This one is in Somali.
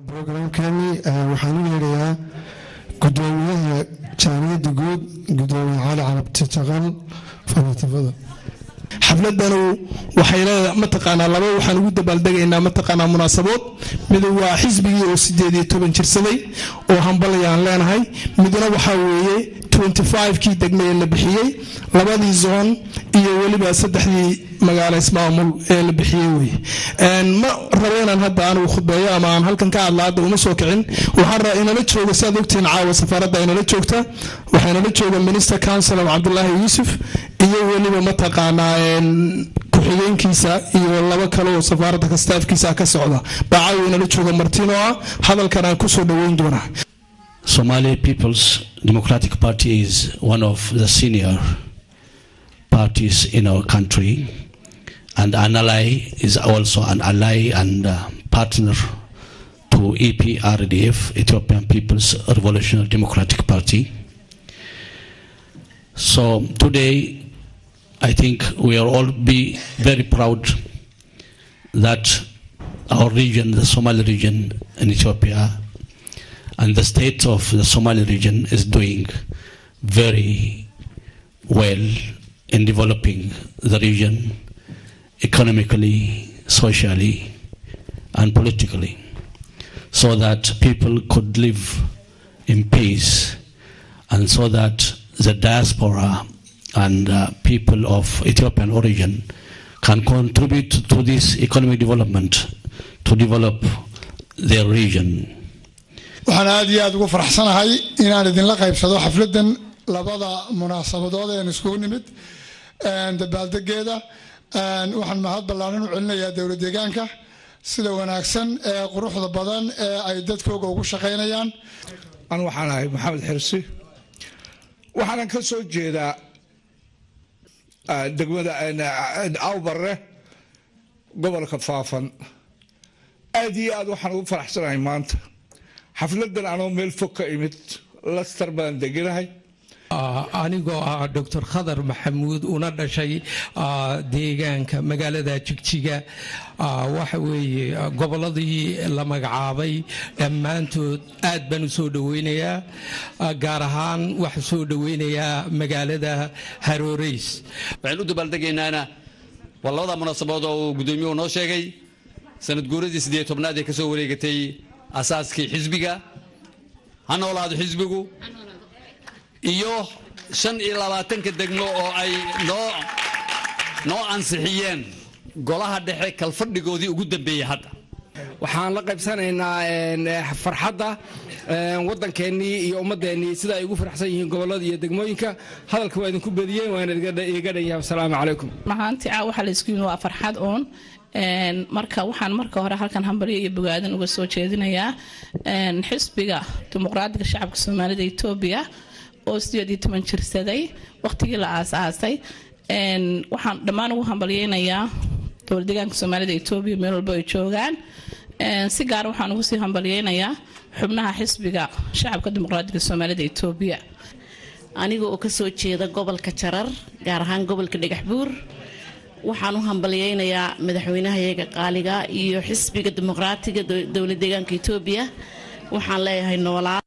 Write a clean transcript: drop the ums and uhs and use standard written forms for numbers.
برنامجكني waxaan u yeerayaa gudoomiyaha jaamacadda guud gudoomiye Cali Carabti Taqal fanatifada xafladanu waxay leedahay mataqaanaa laba waxaan ugu dabaaldegaynaa mataqaanaa munaasabad mid waa xisbigii oo 18 jirsaday oo hambalayaan leenahay midna waxa weeye 25 kii degmay la bixiyay labadii zone iyo waliba saddexdii magaalo ismaamul ee la bixiyay way ma rabeenan hadda aan khudbeeyo ama aan halkan ka hadlaado uma soo kicin waxaan rabaa inala joogo saad ogtiin caawa safaaradda inala joogta waxaana la jooga minister council Abdullahi Yusuf iyo waliba mataqaanaa ku-xigeenkiisa iyo laba kale oo safaaradda ka staafkiisa ka socda bacaawi inala jooga Martino hadalkan aan ku soo dhaweyn doonaa Somali People's Democratic Party is one of the senior parties in our country, and an ally is also an ally and partner to EPRDF, Ethiopian People's Revolutionary Democratic Party. So today, I think we are all be very proud that our region, the Somali region in Ethiopia, and the state of the Somali region is doing very well in developing the region economically, socially, and politically, so that people could live in peace, and so that the diaspora and people of Ethiopian origin can contribute to this economic development to develop their region. waxaan aad iyo aad ugu faraxsanahay inaan idinla qaybsado xafladan labada munaasabadood ee isku nimid dabaaldegeeda waxaan mahad ballaaran u celinayaa dawladda deegaanka sida wanaagsan ee quruxda badan ee ay dadkooga ugu shaqeynayaan aan waxaan ahay Maxamed Xirsi waxaan ka soo jeedaa degmada Awbarre gobolka Faafan aad iyo aad waxaan ugu faraxsanahay maanta xafladan anoo meel fog ka imid Leicester baan deganahay anigoo Dr. Khadar Maxamuud una dhashay deegaanka magaalada Jigjiga waxa weeye goboladii la magacaabay dhammaantood aad baan u soo dhaweynayaa gaar ahaan waxa soo dhaweynayaa magaalada Haroreys waxaan u dabaaldegaynaa walada munaasabad oo gudoomiyuhu noo sheegay sanad guuradii 18aad ee ka soo wareegatay asaaskii xisbiga hanoolaado xisbigu iyo 25 degmo oo ay noo ansixiyeen golaha dhexe kalfadhigoodii ugu dambeeyay hadda waxaan la qaybsanaynaa farxadda waddankeennii iyo ummadeennii sida ay ugu faraxsan yihiin gobolada iyo degmooyinka hadalka waa idinku badiyeen waana iga dhan yahay assalaamu calaykum maanta waxa la isku yimid waa farxad oon marka waxaan marka hore halkan hambalyo iyo bogaadin uga soo jeedinayaa xisbiga dimuqraadiga shacabka Soomaalida Itoobiya oo 18 jirsaday waqtigii la aasaasay waxaan dhammaan ugu hambalyeynayaa dowladda deegaanka Soomaalida Itoobiya meel walba ay joogaan si gaar ah waxaan ugu sii hambalyeynayaa xubnaha xisbiga shacabka dimuqraadiga Soomaalida Itoobiya aniga oo ka soo jeeda gobolka Jarar gaar ahaan gobolka Dhagaxbuur waxaan u hambalyeynayaa madaxweynaha qaaliga iyo xisbiga dimuqraadiga dowladda deegaanka Itoobiya waxaan leeyahay noolaa